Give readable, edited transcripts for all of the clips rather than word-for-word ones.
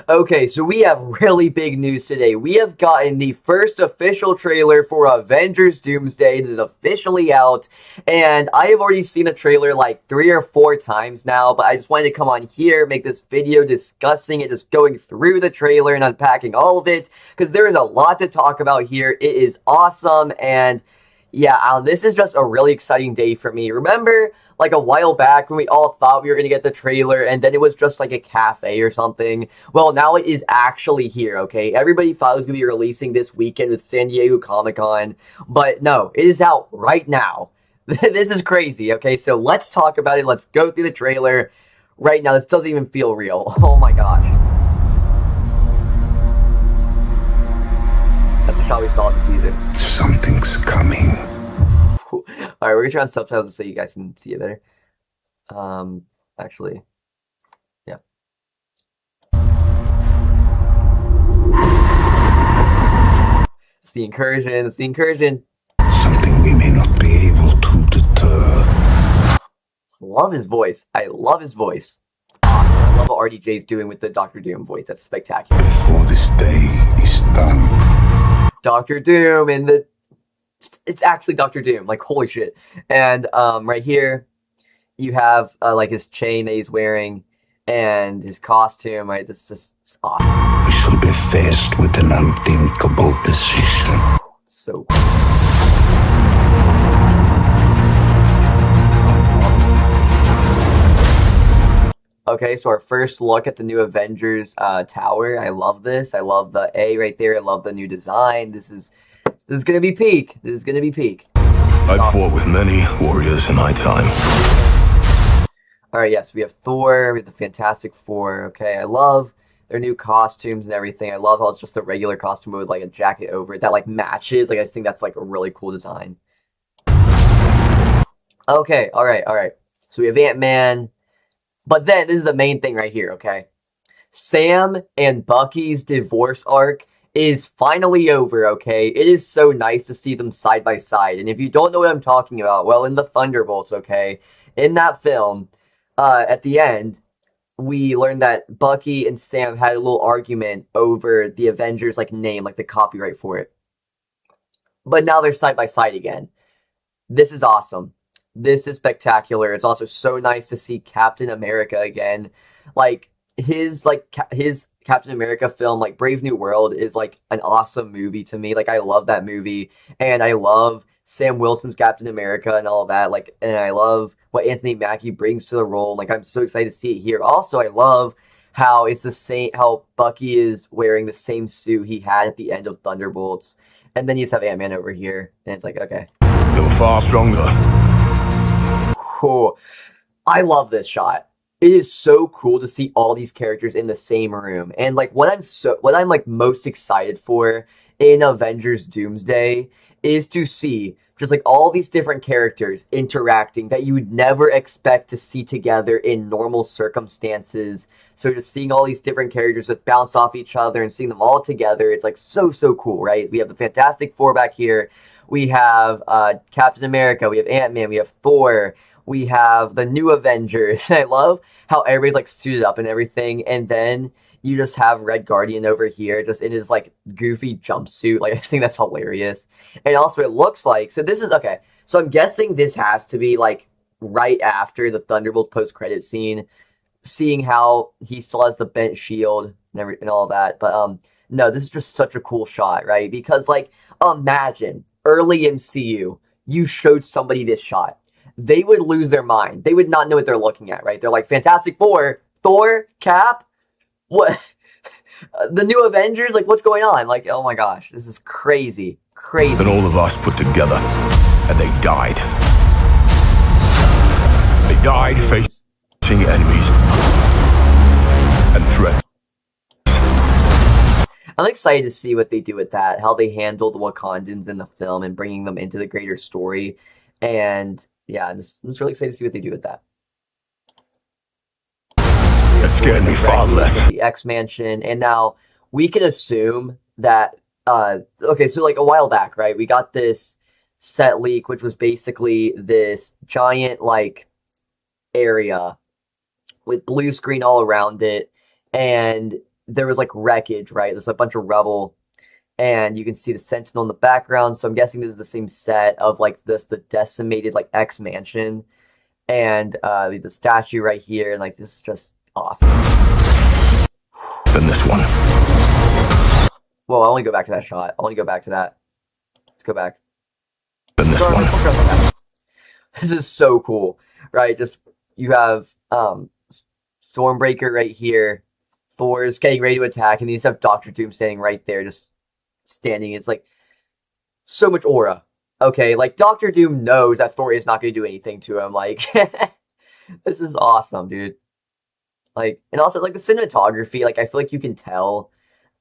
Okay, so we have really big news today. We have gotten the first official trailer for Avengers Doomsday. It is officially out, and I have already seen the trailer like 3 or 4 times now, but I just wanted to come on here, make this video discussing it, just going through the trailer and unpacking all of it, because there is a lot to talk about here. It is awesome, and yeah, this is just a really exciting day for me. Remember, like a while back when we all thought we were going to get the trailer and then it was just like a cafe or something? Well, now it is actually here, okay? Everybody thought it was going to be releasing this weekend with San Diego Comic-Con, but no, it is out right now. This is crazy, okay? So let's talk about it. Let's go through the trailer right now. This doesn't even feel real. Oh my gosh. That's the shot we saw in the teaser. Something's coming. Alright, we're gonna try on subtitles so you guys can see it better. Actually, yeah. It's the incursion, it's the incursion. Something we may not be able to deter. Love his voice. I love his voice. It's awesome. I love what RDJ's doing with the Doctor Doom voice. That's spectacular. Before this day is done. Doctor Doom and the... It's actually Doctor Doom. Like, holy shit. And right here, you have like his chain that he's wearing and his costume, right? This is just awesome. We shall be faced with an unthinkable decision. So cool. Okay, so our first look at the new Avengers tower. I love this. I love the A right there. I love the new design. This is gonna be peak. This is gonna be peak. I've fought with many warriors in my time. Alright, yes, we have Thor, we have the Fantastic Four. Okay, I love their new costumes and everything. I love how it's just a regular costume with like a jacket over it that like matches. Like, I just think that's like a really cool design. Okay, alright. So we have Ant-Man. But then, this is the main thing right here, okay? Sam and Bucky's divorce arc is finally over, okay? It is so nice to see them side by side. And if you don't know what I'm talking about, well, in the Thunderbolts, okay? In that film, at the end, we learned that Bucky and Sam had a little argument over the Avengers, like, name, like, the copyright for it. But now they're side by side again. This is awesome. This is spectacular. It's also so nice to see Captain America again. Like, his Captain America film, like Brave New World, is like an awesome movie to me. Like, I love that movie, and I love Sam Wilson's Captain America and all that. Like, and I love what Anthony Mackie brings to the role. Like, I'm so excited to see it here. Also, I love how it's the same, how Bucky is wearing the same suit he had at the end of Thunderbolts, and then you just have Ant-Man over here, and it's like, okay, You're far stronger. cool. I love this shot. It is so cool to see all these characters in the same room. And like what I'm like most excited for in Avengers Doomsday is to see just like all these different characters interacting that you would never expect to see together in normal circumstances. So just seeing all these different characters that bounce off each other and seeing them all together, it's like so cool, right? We have the Fantastic Four back here. We have Captain America, we have Ant-Man, we have Thor, we have the new Avengers. I love how everybody's like suited up and everything, and then you just have Red Guardian over here just in his like goofy jumpsuit. Like, I just think that's hilarious. And also it looks like, so this is, okay, so I'm guessing this has to be like right after the Thunderbolt post-credit scene, seeing how he still has the bent shield and all that. But no, this is just such a cool shot, right? Because like, imagine early MCU, you showed somebody this shot. They would lose their mind. They would not know what they're looking at, right? They're like, Fantastic Four, Thor, Cap, what? The new Avengers? Like, what's going on? Like, oh my gosh, this is crazy. Crazy. Then all of us put together, and they died. They died facing enemies and threats. I'm excited to see what they do with that, how they handle the Wakandans in the film and bringing them into the greater story. And yeah, I'm just really excited to see what they do with that. That scared me far less. The X-Mansion, and now we can assume that, okay, so like a while back, right, we got this set leak, which was basically this giant, like, area with blue screen all around it, and there was like wreckage, right? There's a bunch of rubble, and you can see the Sentinel in the background. So I'm guessing this is the same set of like the decimated like X mansion, and the statue right here, and like this is just awesome. Than this one. Whoa, I want to go back to that shot. I want to go back to that. Let's go back. Than this one. This is so cool, right? Just you have Stormbreaker right here. Thor's getting ready to attack, and you just have Doctor Doom standing right there, just standing. It's like so much aura. Okay, like Doctor Doom knows that Thor is not going to do anything to him. Like, this is awesome, dude. Like, and also like the cinematography, like I feel like you can tell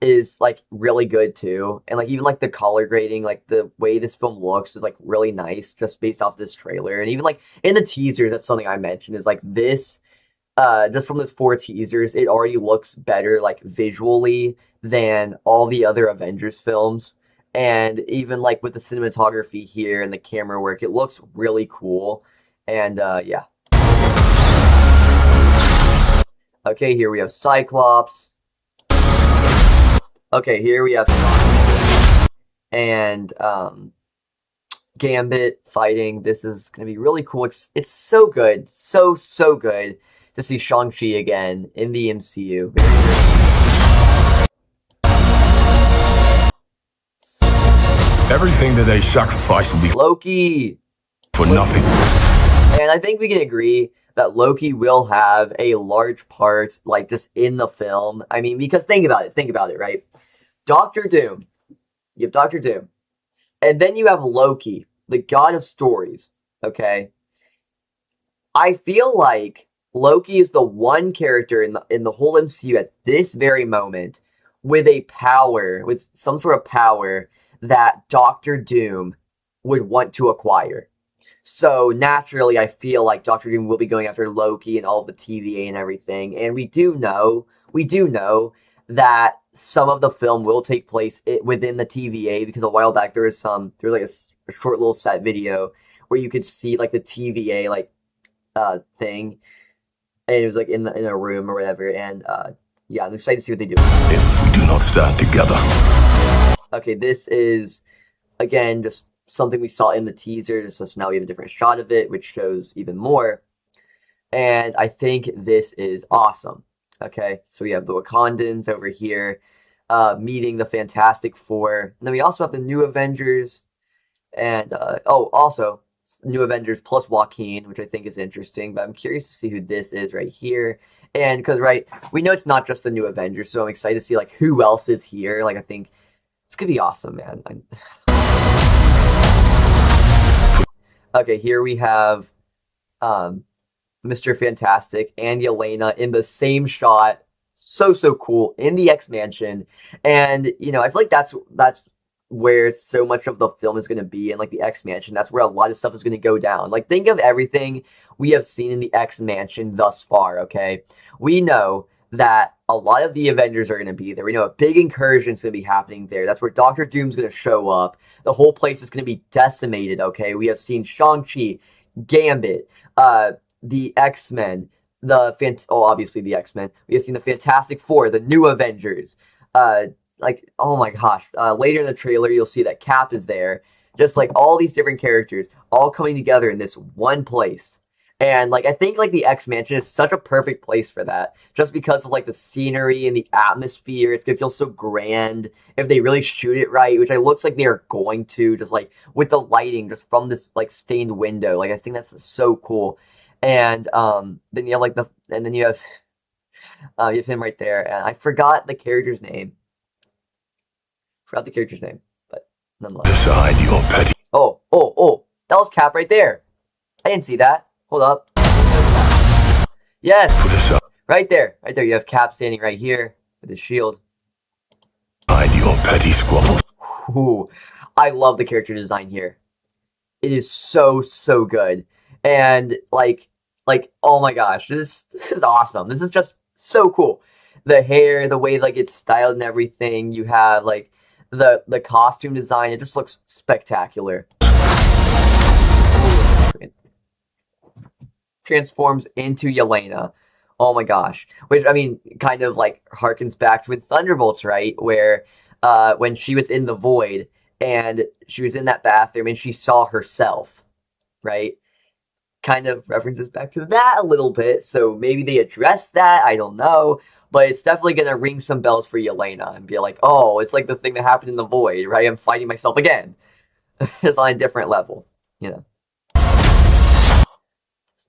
is like really good too, and like even like the color grading, like the way this film looks is like really nice just based off this trailer, and even like in the teasers, that's something I mentioned is like this. Just from those 4 teasers, it already looks better like visually than all the other Avengers films, and even like with the cinematography here and the camera work, it looks really cool, and yeah. Okay, here we have Cyclops. Okay, here we have and Gambit fighting. This is gonna be really cool. It's so good, so good to see Shang-Chi again in the MCU. Everything that they sacrificed will be Loki for nothing. And I think we can agree that Loki will have a large part, like just in the film. I mean, because think about it, right? Doctor Doom, you have Doctor Doom, and then you have Loki, the god of stories. Okay, I feel like Loki is the one character in the whole MCU at this very moment with some sort of power that Doctor Doom would want to acquire. So naturally, I feel like Doctor Doom will be going after Loki and all of the TVA and everything. And we do know that some of the film will take place within the TVA, because a while back there was like a short little set video where you could see like the TVA like thing, and it was like in a room or whatever. And yeah, I'm excited to see what they do. If we do not stand together. Okay, this is again just something we saw in the teaser, so now we have a different shot of it, which shows even more. And I think this is awesome. Okay, so we have the Wakandans over here meeting the Fantastic Four. And then we also have the New Avengers. And, also, New Avengers plus Joaquin, which I think is interesting. But I'm curious to see who this is right here. And because, right, we know it's not just the New Avengers, so I'm excited to see, like, who else is here. Like, I think it's going to be awesome, man. Okay, here we have Mr. Fantastic and Yelena in the same shot. So cool in the X Mansion. And, you know, I feel like that's where so much of the film is going to be in, like, the X Mansion. That's where a lot of stuff is going to go down. Like, think of everything we have seen in the X Mansion thus far, okay? We know that a lot of the Avengers are going to be there. We know a big incursion is going to be happening there. That's where Doctor Doom's going to show up. The whole place is going to be decimated, okay? We have seen Shang-Chi, Gambit, the X-Men, obviously the X-Men. We have seen the Fantastic Four, the New Avengers. Like, oh my gosh. Later in the trailer, you'll see that Cap is there. Just like all these different characters all coming together in this one place. And, like, I think, like, the X-Mansion is such a perfect place for that. Just because of, like, the scenery and the atmosphere. It's going to feel so grand if they really shoot it right, which it looks like they are going to, just, like, with the lighting just from this, like, stained window. Like, I think that's so cool. And, then you have, like, you have him right there. And I forgot the character's name. But nonetheless. Decide your petty. Oh. That was Cap right there. I didn't see that. Hold up. Yes. Right there. You have Cap standing right here with his shield. Hide your petty squabbles. Ooh, I love the character design here. It is so good. And like, oh my gosh, this is awesome. This is just so cool. The hair, the way like it's styled and everything. You have like the costume design. It just looks spectacular. Transforms into Yelena. Oh my gosh. Which, I mean, kind of like harkens back to in Thunderbolts, right? Where when she was in the void and she was in that bathroom and she saw herself, right? Kind of references back to that a little bit. So maybe they addressed that. I don't know. But it's definitely going to ring some bells for Yelena and be like, oh, it's like the thing that happened in the void, right? I'm fighting myself again. It's on a different level, you know.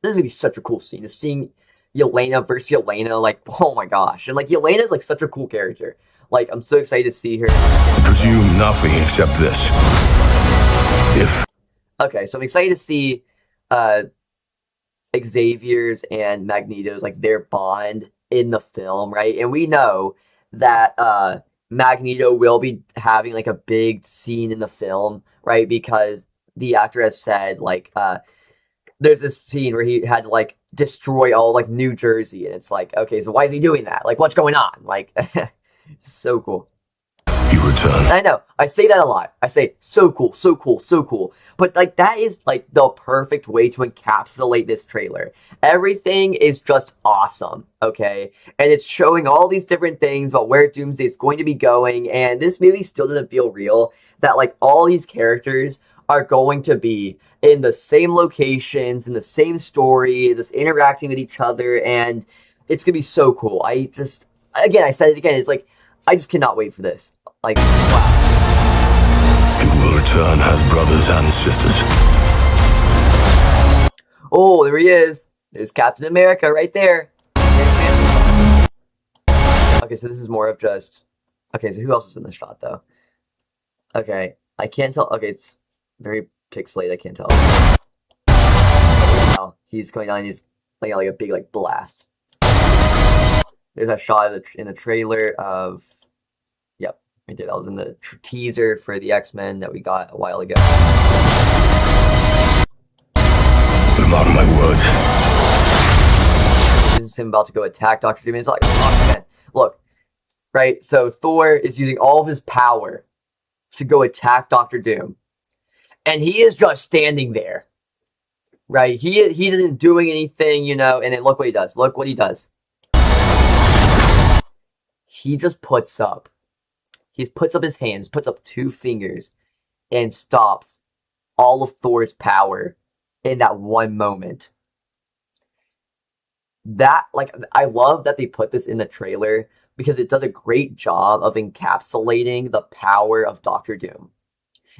This is going to be such a cool scene. Just seeing Yelena versus Yelena, like, oh my gosh. And like, Yelena's like such a cool character. Like, I'm so excited to see her. Presume nothing except this. If Okay, so I'm excited to see Xavier's and Magneto's, like, their bond in the film, right? And we know that Magneto will be having like a big scene in the film, right? Because the actor has said, like, there's this scene where he had to like destroy all like New Jersey, and it's like, okay, so why is he doing that? Like, what's going on? Like, so cool. you return, I know I say that a lot. I say so cool, so cool, so cool. But like that is like the perfect way to encapsulate this trailer. Everything is just awesome, okay? And it's showing all these different things about where Doomsday is going to be going, and this movie still doesn't feel real. That like all these characters are going to be in the same locations, in the same story, just interacting with each other, and it's gonna be so cool. I just, again, I said it again, it's like, I just cannot wait for this. Like, wow. you will return as brothers and sisters. Oh, there he is. There's Captain America right there. Okay, so this is more of just... Okay, so who else is in the shot, though? Okay, I can't tell. Okay, it's very pixelated. I can't tell. Wow, he's coming down and he's like a big, like, blast. There's a shot in the trailer of... Yep, right there. That was in the teaser for the X-Men that we got a while ago. Mark my words. This is him about to go attack Dr. Doom. It's like, oh, man. Look, right? So Thor is using all of his power to go attack Dr. Doom. And he is just standing there. Right? He isn't doing anything, you know, and then look what he does. Look what he does. He just puts up his hands, puts up 2 fingers, and stops all of Thor's power in that one moment. That, like, I love that they put this in the trailer because it does a great job of encapsulating the power of Doctor Doom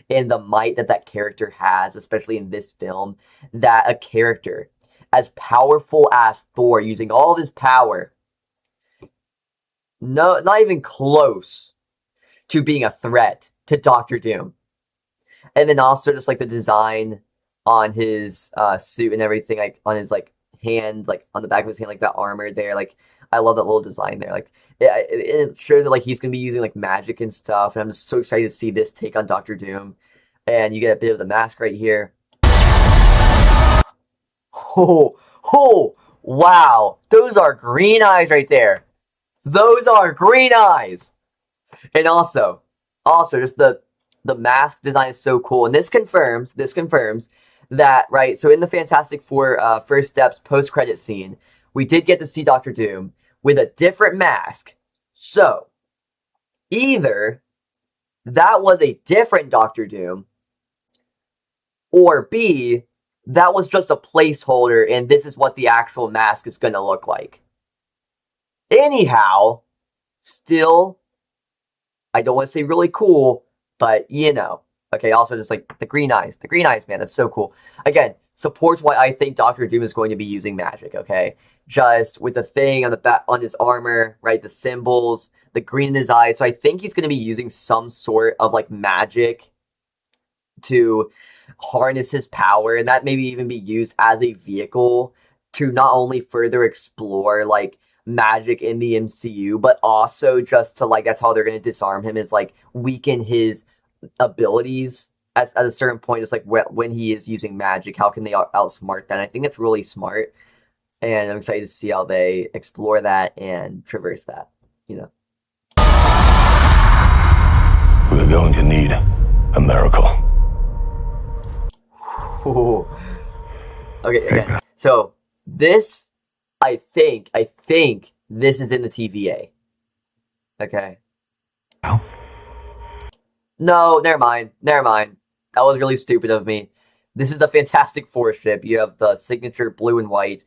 and the might that character has, especially in this film, that a character as powerful as Thor, using all of his power, no, not even close to being a threat to Doctor Doom. And then also just like the design on his suit and everything, like on his like hand, like on the back of his hand, like that armor there. Like, I love that little design there. Like, it shows that like he's gonna be using like magic and stuff. And I'm just so excited to see this take on Doctor Doom. And you get a bit of the mask right here. Oh, wow! Those are green eyes right there. Those are green eyes. And also just the mask design is so cool. And this confirms that, right, so in the Fantastic Four First Steps post-credit scene, we did get to see Doctor Doom with a different mask. So, either that was a different Doctor Doom, or B, that was just a placeholder and this is what the actual mask is going to look like. Anyhow, still, I don't want to say really cool, but you know. Okay, also just like the green eyes, man, that's so cool. Again, supports why I think Doctor Doom is going to be using magic, okay? Just with the thing on the back, on his armor, right, the symbols, the green in his eyes, so I think he's going to be using some sort of like magic to harness his power, and that maybe even be used as a vehicle to not only further explore like magic in the MCU, but also just to like, that's how they're going to disarm him, is like weaken his abilities at a certain point. Just like when he is using magic, how can they outsmart that? And I think that's really smart, and I'm excited to see how they explore that and traverse that, you know. We're going to need a miracle. Ooh. Okay, so this I think this is in the TVA. Okay. Well, No, never mind. Never mind. That was really stupid of me. This is the Fantastic Four ship. You have the signature blue and white.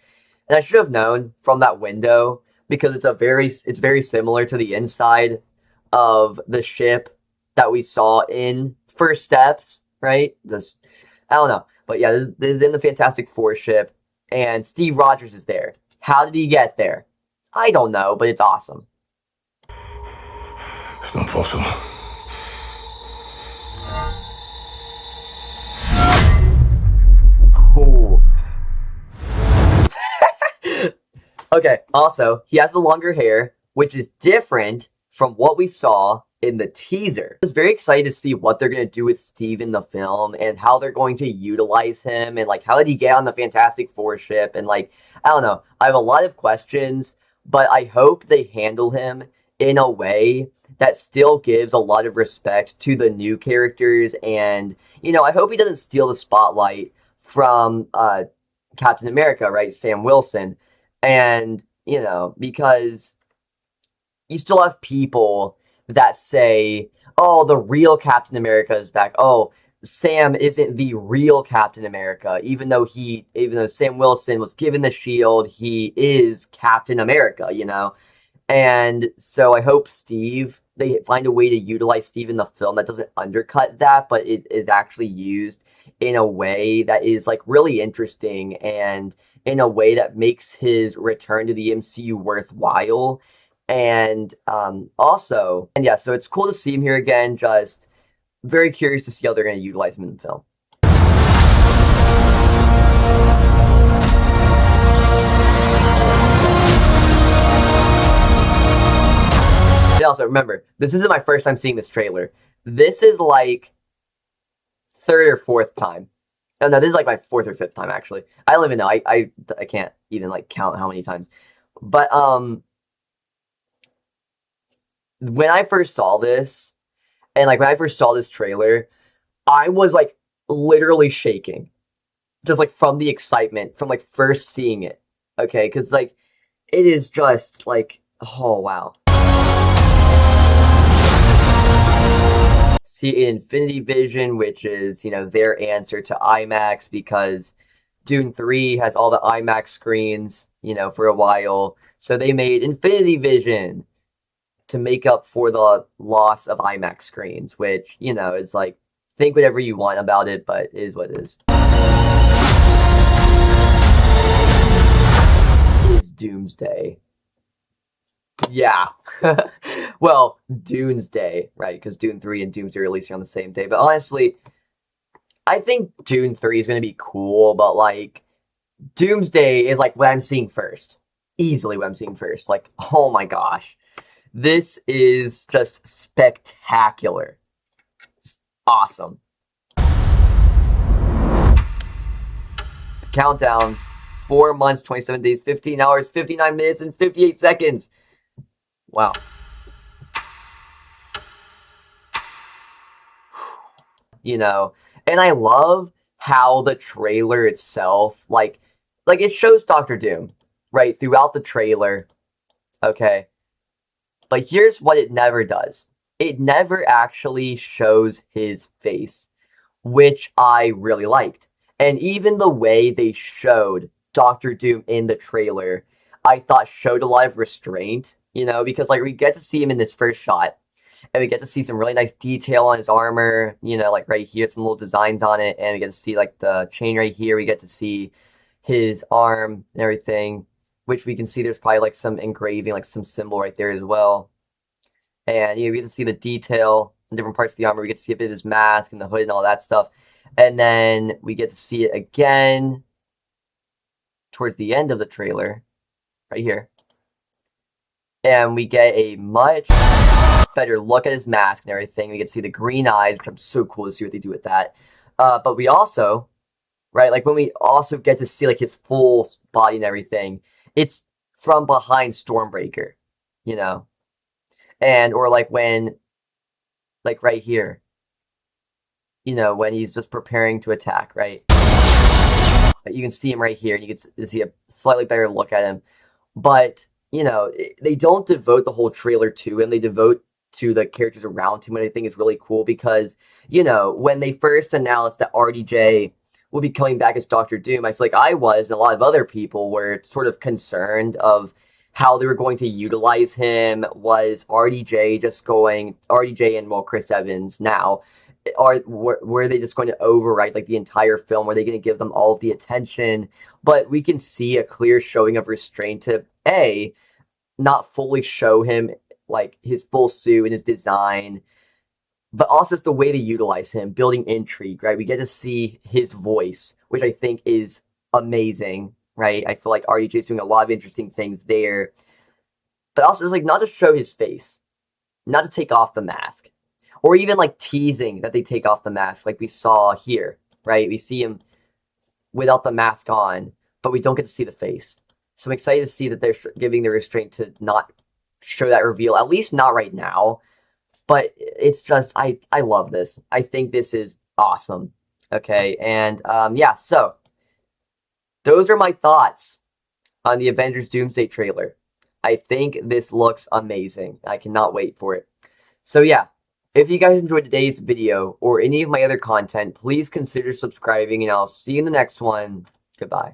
And I should have known from that window because it's very similar to the inside of the ship that we saw in First Steps, right? Just I don't know. But yeah, this is in the Fantastic Four ship and Steve Rogers is there. How did he get there? I don't know, but it's awesome. it's not possible. Ooh. Okay, also, he has the longer hair, which is different from what we saw in the teaser. I was very excited to see what they're going to do with Steve in the film and how they're going to utilize him and like how did he get on the Fantastic Four ship and like I don't know. I have a lot of questions, but I hope they handle him in a way that still gives a lot of respect to the new characters and I hope he doesn't steal the spotlight from Captain America, right? Sam Wilson. And, because you still have people that say, oh, the real Captain America is back. Oh, Sam isn't the real Captain America, even though Sam Wilson was given the shield, he is Captain America, And so I hope they find a way to utilize Steve in the film that doesn't undercut that, but it is actually used in a way that is like really interesting and in a way that makes his return to the MCU worthwhile. And so it's cool to see him here again. Just very curious to see how they're going to utilize him in the film. And also, remember, this isn't my first time seeing this trailer. This is like third or fourth time. Oh, no, this is like my fourth or fifth time, actually. I don't even know. I can't even like count how many times. But when I first saw this, and like when I first saw this trailer, I was like literally shaking. Just like from the excitement, from like first seeing it. Okay, because like it is just like, oh wow. See Infinity Vision, which is, their answer to IMAX because Dune 3 has all the IMAX screens, for a while. So they made Infinity Vision to make up for the loss of IMAX screens, which, is like, think whatever you want about it, but it is what it is. It is Doomsday. Yeah. Well, Doomsday, right? Because Dune 3 and Doomsday are releasing on the same day. But honestly, I think Dune 3 is going to be cool, but like, Doomsday is like what I'm seeing first. Easily what I'm seeing first. Like, oh my gosh. This is just spectacular. Just awesome. Countdown. 4 months, 27 days, 15 hours, 59 minutes, and 58 seconds. Wow. And I love how the trailer itself, like it shows Doctor Doom, right, throughout the trailer, okay? But here's what it never does. It never actually shows his face, which I really liked. And even the way they showed Doctor Doom in the trailer, I thought showed a lot of restraint, because like we get to see him in this first shot, and we get to see some really nice detail on his armor, like right here, some little designs on it, and we get to see like the chain right here, we get to see his arm and everything, which we can see there's probably like some engraving, like some symbol right there as well. And we get to see the detail in different parts of the armor, we get to see a bit of his mask and the hood and all that stuff, and then we get to see it again towards the end of the trailer, right here. And we get a much better look at his mask and everything. We get to see the green eyes, which I'm so cool to see what they do with that. But we also, right, like when we also get to see like his full body and everything, it's from behind Stormbreaker, and or like when, like right here, when he's just preparing to attack, right? You can see him right here, and you get to see a slightly better look at him. but you know, they don't devote the whole trailer to him. They devote to the characters around him, and I think is really cool because, you know, when they first announced that RDJ will be coming back as Doctor Doom, I feel like I was, and a lot of other people were sort of concerned of how they were going to utilize him. Was RDJ just going, RDJ and, well, Chris Evans now, were they just going to overwrite like the entire film? Were they going to give them all of the attention? But we can see a clear showing of restraint to A, not fully show him like his full suit and his design, but also just the way they utilize him, building intrigue, right? We get to see his voice, which I think is amazing, right? I feel like RDJ is doing a lot of interesting things there, but also just like not to show his face, not to take off the mask, or even like teasing that they take off the mask, like we saw here, right? We see him without the mask on, but we don't get to see the face. So I'm excited to see that they're giving the restraint to not show that reveal, at least not right now. But it's just, I love this. I think this is awesome. Okay, and yeah, so those are my thoughts on the Avengers Doomsday trailer. I think this looks amazing. I cannot wait for it. So yeah, if you guys enjoyed today's video or any of my other content, please consider subscribing, and I'll see you in the next one. Goodbye.